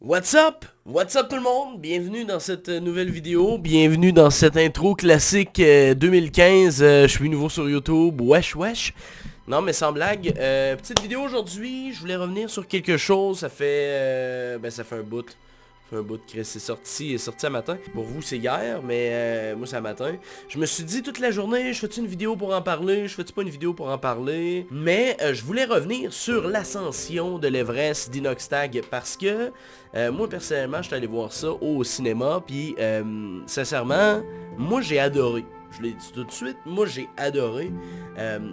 What's up? What's up tout le monde? Bienvenue dans cette nouvelle vidéo, bienvenue dans cette intro classique 2015, je suis nouveau sur YouTube, wesh wesh. Non mais sans blague, petite vidéo aujourd'hui, je voulais revenir sur quelque chose, ça fait un bout. Que c'est sorti à matin. Pour vous c'est hier, mais moi c'est à matin. Je me suis dit toute la journée, je fais-tu une vidéo pour en parler, je fais-tu pas une vidéo pour en parler. Mais je voulais revenir sur l'ascension de l'Everest d'Inoxtag parce que moi personnellement, je suis allé voir ça au cinéma, puis sincèrement, moi j'ai adoré. Je l'ai dit tout de suite, moi j'ai adoré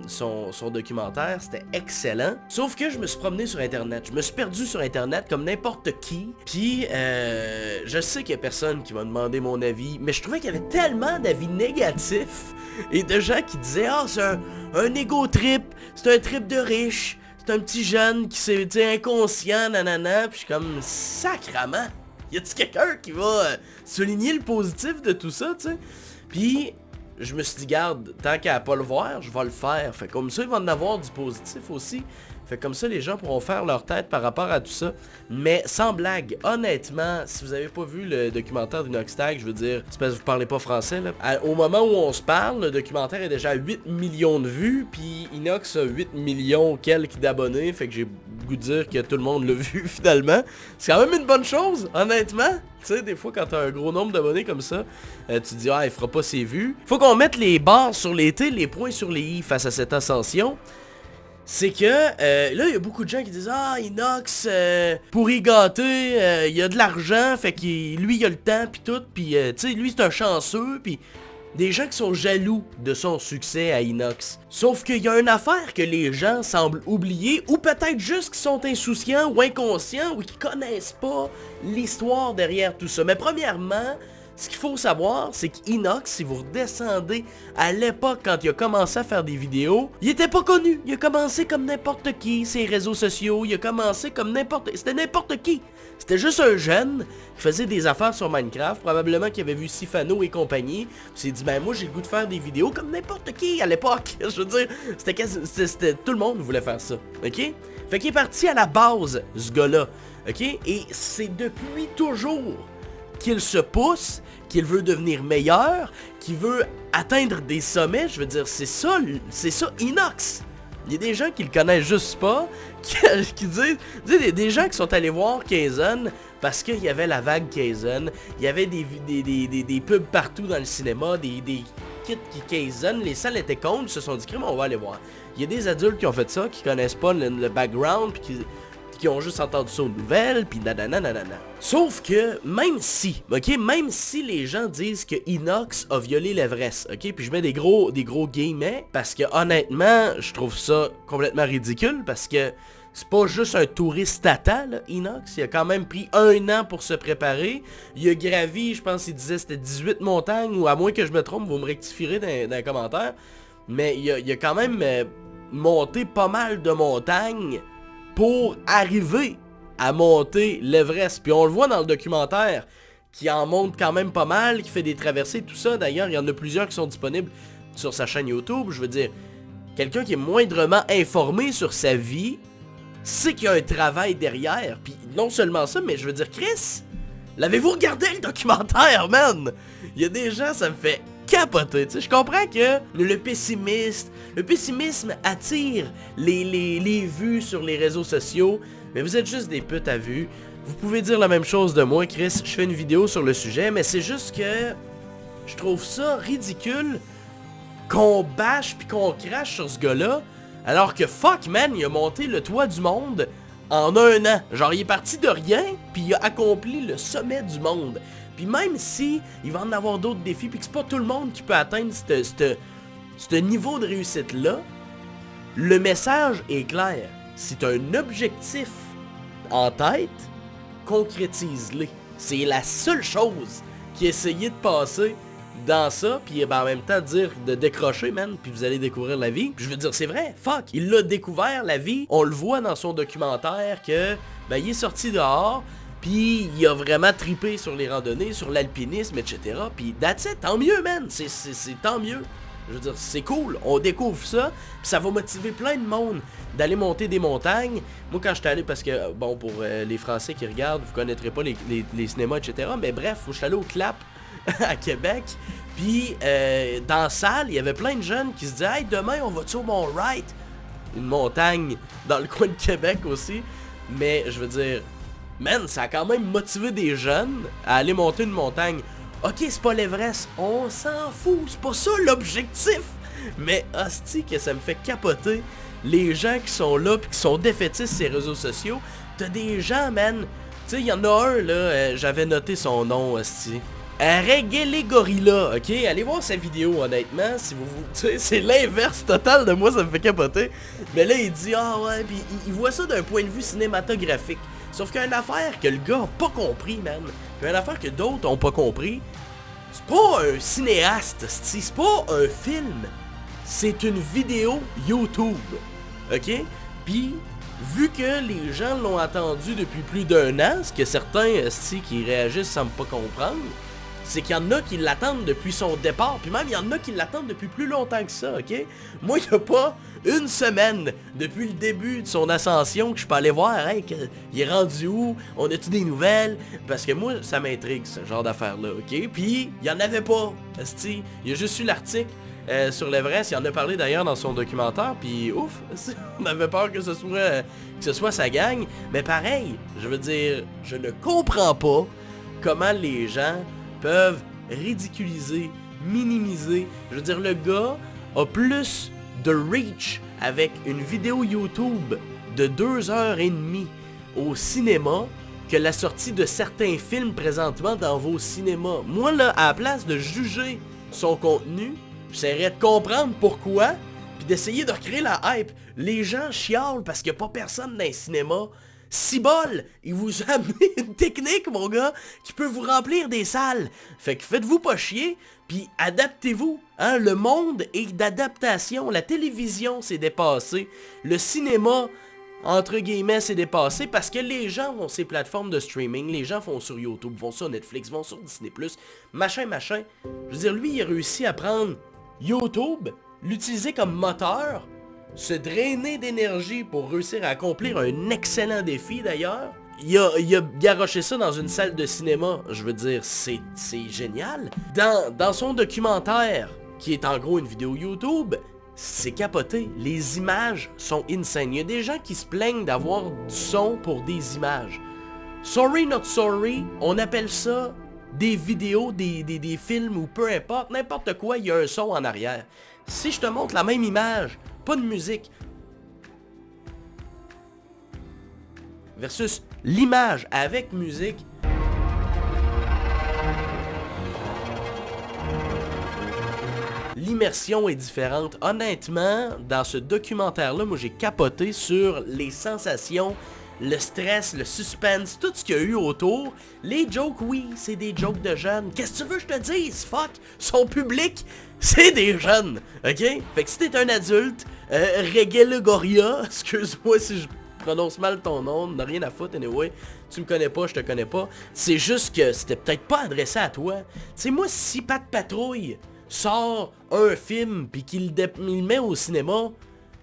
son documentaire, c'était excellent. Sauf que je me suis promené sur internet, je me suis perdu sur internet comme n'importe qui. Puis je sais qu'il y a personne qui m'a demandé mon avis, mais je trouvais qu'il y avait tellement d'avis négatifs et de gens qui disaient « Ah, c'est un ego trip, c'est un trip de riche, c'est un petit jeune qui s'est inconscient, nanana. » Puis je suis comme « Sacrament, y a-t-il quelqu'un qui va souligner le positif de tout ça, tu sais? » Puis je me suis dit, garde, tant qu'à pas le voir, je vais le faire. Fait comme ça, il va en avoir du positif aussi. Fait comme ça, les gens pourront faire leur tête par rapport à tout ça. Mais sans blague, honnêtement, si vous avez pas vu le documentaire d'Inoxtag, je veux dire, c'est parce que vous parlez pas français, là. Au moment où on se parle, le documentaire est déjà à 8 millions de vues, puis Inox a 8 millions quelques d'abonnés. Fait que j'ai goût de dire que tout le monde l'a vu finalement. C'est quand même une bonne chose, honnêtement. Tu sais, des fois, quand t'as un gros nombre d'abonnés comme ça, tu te dis, ah, il fera pas ses vues. Faut qu'on mette les barres sur les T, les points sur les I face à cette ascension. C'est que, là, il y a beaucoup de gens qui disent, ah, Inox, pour y gâter, il y a de l'argent, fait que lui, il a le temps, pis tout, pis, tu sais, lui, c'est un chanceux, pis des gens qui sont jaloux de son succès à Inox. Sauf qu'il y a une affaire que les gens semblent oublier, ou peut-être juste qu'ils sont insouciants ou inconscients, ou qu'ils connaissent pas l'histoire derrière tout ça. Mais premièrement, ce qu'il faut savoir, c'est qu'Inox, si vous redescendez à l'époque quand il a commencé à faire des vidéos, il était pas connu. Il a commencé comme n'importe qui, ses réseaux sociaux, il a commencé comme n'importe... C'était n'importe qui. C'était juste un jeune qui faisait des affaires sur Minecraft, probablement qui avait vu Sifano et compagnie. Il s'est dit, ben moi j'ai le goût de faire des vidéos comme n'importe qui à l'époque. Je veux dire, c'était tout le monde voulait faire ça, ok? Fait qu'il est parti à la base, ce gars-là, ok? Et c'est depuis toujours qu'il se pousse, qu'il veut devenir meilleur, qu'il veut atteindre des sommets. Je veux dire, c'est ça Inox. Il y a des gens qui le connaissent juste pas, qui disent, des gens qui sont allés voir Kaizen parce qu'il y avait la vague Kaizen, il y avait des pubs partout dans le cinéma, des kits qui Kaizen, les salles étaient contre, ils se sont dit, crème, on va aller voir. Il y a des adultes qui ont fait ça, qui connaissent pas le background, puis qui ont juste entendu ça aux nouvelles, pis nanana. Sauf que, même si les gens disent que Inox a violé l'Everest, ok, puis je mets des gros guillemets, parce que honnêtement, je trouve ça complètement ridicule, parce que c'est pas juste un touriste tata, là, Inox, il a quand même pris 1 an pour se préparer, il a gravi, je pense qu'il disait c'était 18 montagnes, ou à moins que je me trompe, vous me rectifierez dans les commentaires, mais il a quand même monté pas mal de montagnes, pour arriver à monter l'Everest. Puis on le voit dans le documentaire, qui en monte quand même pas mal, qui fait des traversées, tout ça. D'ailleurs, il y en a plusieurs qui sont disponibles sur sa chaîne YouTube. Je veux dire, quelqu'un qui est moindrement informé sur sa vie, sait qu'il y a un travail derrière. Puis non seulement ça, mais je veux dire, Chris, l'avez-vous regardé le documentaire, man? Il y a des gens, ça me fait capoter, tu sais. Je comprends que le pessimisme attire les vues sur les réseaux sociaux, mais vous êtes juste des putes à vue. Vous pouvez dire la même chose de moi, Chris, je fais une vidéo sur le sujet, mais c'est juste que je trouve ça ridicule qu'on bâche puis qu'on crache sur ce gars-là, alors que fuck man, il a monté le toit du monde en 1 an. Genre il est parti de rien, puis il a accompli le sommet du monde. Puis même si il va en avoir d'autres défis, puis que c'est pas tout le monde qui peut atteindre ce niveau de réussite-là, le message est clair. Si t'as un objectif en tête, concrétise-les. C'est la seule chose qui a essayé de passer dans ça, puis en même temps dire de décrocher, man, puis vous allez découvrir la vie. Puis je veux dire, c'est vrai, fuck, il l'a découvert, la vie. On le voit dans son documentaire que, ben, il est sorti dehors, puis il a vraiment tripé sur les randonnées, sur l'alpinisme, etc. Puis that's it, tant mieux, man, c'est tant mieux. Je veux dire, c'est cool, on découvre ça, puis ça va motiver plein de monde d'aller monter des montagnes. Moi, quand j'étais allé, parce que, bon, pour les Français qui regardent, vous connaîtrez pas les cinémas, etc. Mais bref, je suis allé au Clap à Québec, puis dans la salle, il y avait plein de jeunes qui se disaient « Hey, demain, on va-tu au Mont-Wright? » Une montagne dans le coin de Québec aussi. Mais, je veux dire, man, ça a quand même motivé des jeunes à aller monter une montagne. Ok, c'est pas l'Everest, on s'en fout, c'est pas ça l'objectif. Mais hostie que ça me fait capoter les gens qui sont là pis qui sont défaitistes sur les réseaux sociaux. T'as des gens, man, tu sais, il y en a un là, j'avais noté son nom, hostie. Reggae Gorilla, ok? Allez voir sa vidéo, honnêtement, si vous... Tu sais, c'est l'inverse total de moi, ça me fait capoter. Mais là, il dit, ah ouais, pis il voit ça d'un point de vue cinématographique. Sauf qu'il y a une affaire que le gars a pas compris, man. Il y a une affaire que d'autres ont pas compris. C'est pas un cinéaste, c'est pas un film. C'est une vidéo YouTube. Ok? Puis, vu que les gens l'ont attendu depuis plus d'un an, ce que certains qui réagissent semblent pas comprendre, c'est qu'il y en a qui l'attendent depuis son départ, puis même il y en a qui l'attendent depuis plus longtemps que ça, ok? Moi, il n'y a pas une semaine depuis le début de son ascension que je peux aller voir, hey, il est rendu où? On a-tu des nouvelles? Parce que moi, ça m'intrigue, ce genre d'affaires-là, ok? Puis, il n'y en avait pas, esti. Il y a juste eu l'article sur l'Everest, il en a parlé d'ailleurs dans son documentaire, puis ouf, on avait peur que ce soit sa gang. Mais pareil, je veux dire, je ne comprends pas comment les gens peuvent ridiculiser, minimiser. Je veux dire, le gars a plus de reach avec une vidéo YouTube de 2h30 au cinéma que la sortie de certains films présentement dans vos cinémas. Moi là, à la place de juger son contenu, j'essaierais de comprendre pourquoi, puis d'essayer de recréer la hype. Les gens chialent parce qu'il n'y a pas personne dans les cinémas. Cibole, il vous a amené une technique, mon gars, qui peut vous remplir des salles. Fait que faites-vous pas chier, puis adaptez-vous. Hein? Le monde est d'adaptation. La télévision s'est dépassée. Le cinéma, entre guillemets, s'est dépassé parce que les gens vont sur ces plateformes de streaming. Les gens vont sur YouTube, vont sur Netflix, vont sur Disney+, machin. Je veux dire, lui, il a réussi à prendre YouTube, l'utiliser comme moteur, se drainer d'énergie pour réussir à accomplir un excellent défi d'ailleurs. Il a garoché ça dans une salle de cinéma. Je veux dire, c'est génial. Dans son documentaire, qui est en gros une vidéo YouTube, c'est capoté. Les images sont insane. Il y a des gens qui se plaignent d'avoir du son pour des images. Sorry not sorry, on appelle ça des vidéos, des films ou peu importe, n'importe quoi, il y a un son en arrière. Si je te montre la même image, pas de musique, versus l'image avec musique, l'immersion est différente. Honnêtement, dans ce documentaire-là, moi j'ai capoté sur les sensations, le stress, le suspense, tout ce qu'il y a eu autour. Les jokes, oui, c'est des jokes de jeunes. Qu'est-ce que tu veux que je te dise? Fuck! Son public, c'est des jeunes, ok? Fait que si t'es un adulte, Reggae Gorilla, excuse-moi si je prononce mal ton nom, n'a rien à foutre, anyway. Tu me connais pas, je te connais pas. C'est juste que c'était peut-être pas adressé à toi. Tu sais, moi, si Pat Patrouille sort un film pis qu'il le met au cinéma,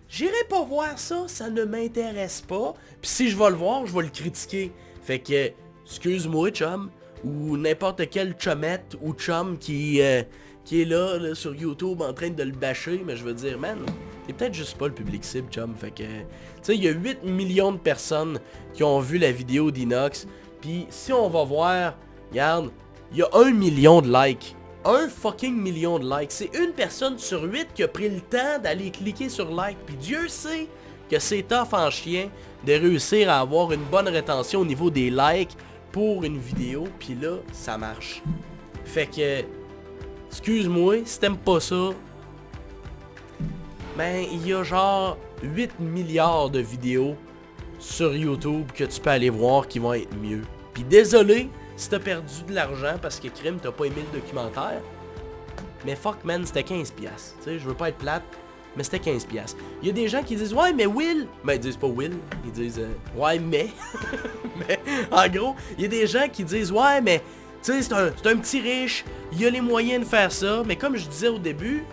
j'irai pas voir ça, ça ne m'intéresse pas. Pis si je vais le voir, je vais le critiquer. Fait que, excuse-moi chum, ou n'importe quel chumette ou chum qui est là sur YouTube en train de le bâcher, mais je veux dire, man, t'es peut-être juste pas le public cible, chum. Fait que, tu sais, il y a 8 millions de personnes qui ont vu la vidéo d'Inox. Puis si on va voir, regarde, il y a 1 million de likes. 1 fucking million de likes. C'est une personne sur 8 qui a pris le temps d'aller cliquer sur like. Puis Dieu sait que c'est tough en chien de réussir à avoir une bonne rétention au niveau des likes pour une vidéo. Puis là, ça marche. Fait que, excuse-moi, si t'aimes pas ça, ben il y a genre 8 milliards de vidéos sur YouTube que tu peux aller voir qui vont être mieux. Puis désolé si t'as perdu de l'argent parce que crime t'as pas aimé le documentaire. Mais fuck man, c'était 15$. Tu sais, je veux pas être plate, mais c'était 15$. Il y a des gens qui disent ouais mais Will, mais ils disent pas Will, ils disent ouais mais. Mais en gros, il y a des gens qui disent ouais mais tu sais c'est un petit riche, il a les moyens de faire ça, mais comme je disais au début,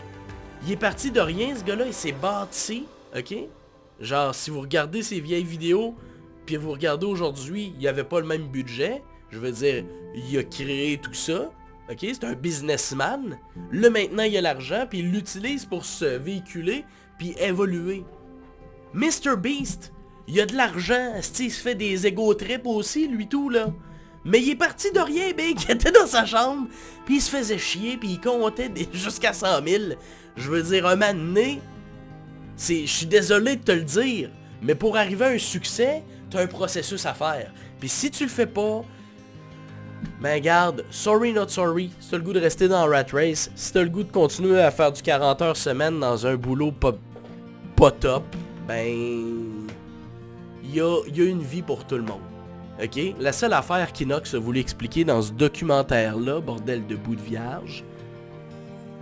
Il est parti de rien, ce gars-là, il s'est bâti, ok? Genre, si vous regardez ses vieilles vidéos, puis vous regardez aujourd'hui, il avait pas le même budget. Je veux dire, il a créé tout ça, ok? C'est un businessman. Là, maintenant, il a l'argent, puis il l'utilise pour se véhiculer, puis évoluer. Mr. Beast, il a de l'argent, il se fait des ego trips aussi, lui tout, là. Mais il est parti de rien, big. Il était dans sa chambre, puis il se faisait chier, puis il comptait jusqu'à 100 000. Je veux dire, un moment donné, je suis désolé de te le dire, mais pour arriver à un succès, t'as un processus à faire. Puis si tu le fais pas, ben garde, sorry not sorry, si t'as le goût de rester dans Rat Race, si t'as le goût de continuer à faire du 40 heures semaine dans un boulot pas top, ben il y a une vie pour tout le monde. Ok? La seule affaire qu'Inox voulait expliquer dans ce documentaire-là, bordel de bout de vierge,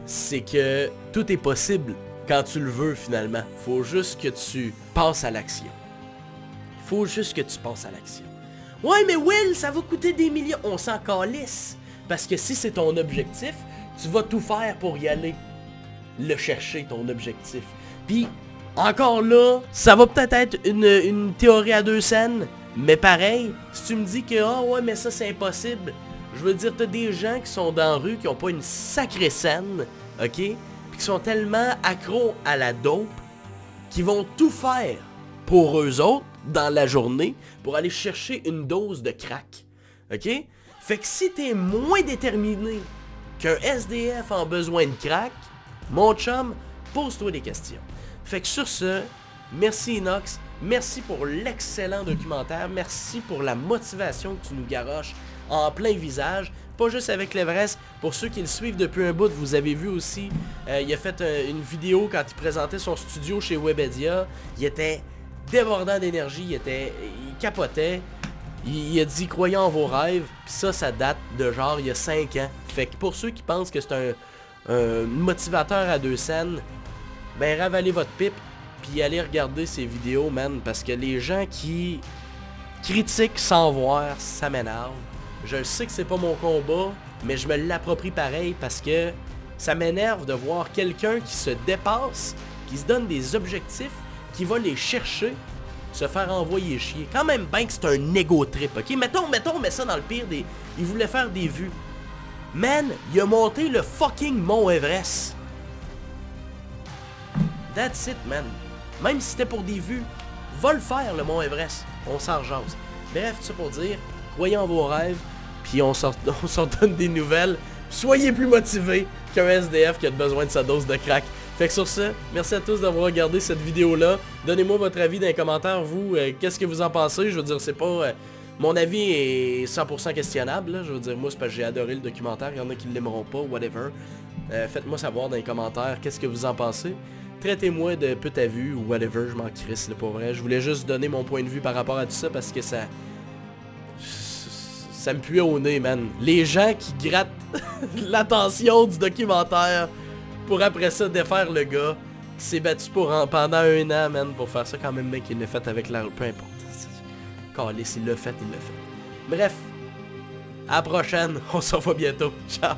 c'est que tout est possible quand tu le veux finalement. Faut juste que tu passes à l'action. Faut juste que tu passes à l'action. Ouais mais Will, ça va coûter des millions. On s'en calisse. Parce que si c'est ton objectif, tu vas tout faire pour y aller. Le chercher, ton objectif. Puis, encore là, ça va peut-être être une théorie à deux scènes. Mais pareil, si tu me dis que ah ouais mais ça c'est impossible, je veux dire t'as des gens qui sont dans la rue qui ont pas une sacrée scène, ok, puis qui sont tellement accros à la dope, qui vont tout faire pour eux autres dans la journée pour aller chercher une dose de crack, ok. Fait que si t'es moins déterminé qu'un SDF en besoin de crack, mon chum, pose-toi des questions. Fait que sur ce, merci Inox. Merci pour l'excellent documentaire. Merci pour la motivation que tu nous garoches en plein visage. Pas juste avec l'Everest. Pour ceux qui le suivent depuis un bout, vous avez vu aussi, il a fait une vidéo quand il présentait son studio chez Webedia. Il était débordant d'énergie, il capotait. Il a dit croyez en vos rêves. Puis ça date de genre il y a 5 ans. Fait que pour ceux qui pensent que c'est un motivateur à deux scènes, ben ravalez votre pipe. Puis allez regarder ces vidéos, man, parce que les gens qui critiquent sans voir, ça m'énerve. Je sais que c'est pas mon combat, mais je me l'approprie pareil parce que ça m'énerve de voir quelqu'un qui se dépasse, qui se donne des objectifs, qui va les chercher, se faire envoyer chier. Quand même bien que c'est un ego trip, ok? Mettons, mais ça dans le pire des... Il voulait faire des vues. Man, il a monté le fucking Mont Everest. That's it, man. Même si c'était pour des vues, va le faire le Mont Everest. On s'en rejase. Bref, tout ça pour dire, croyez en vos rêves, puis on s'en donne des nouvelles. Soyez plus motivés qu'un SDF qui a besoin de sa dose de crack. Fait que sur ce, merci à tous d'avoir regardé cette vidéo-là. Donnez-moi votre avis dans les commentaires, vous, qu'est-ce que vous en pensez? Je veux dire, c'est pas... mon avis est 100% questionnable, là. Je veux dire, moi, c'est parce que j'ai adoré le documentaire. Il y en a qui ne l'aimeront pas, whatever. Faites-moi savoir dans les commentaires qu'est-ce que vous en pensez. Traitez-moi de pute à vue ou whatever, je m'en crisse, là, pour vrai. Je voulais juste donner mon point de vue par rapport à tout ça parce que ça me pue au nez, man. Les gens qui grattent l'attention du documentaire pour après ça défaire le gars qui s'est battu pendant un an, man, pour faire ça quand même, mec, il l'a fait avec la... Peu importe. Calisse, il l'a fait, il l'a fait. Bref, à la prochaine, on se revoit bientôt. Ciao!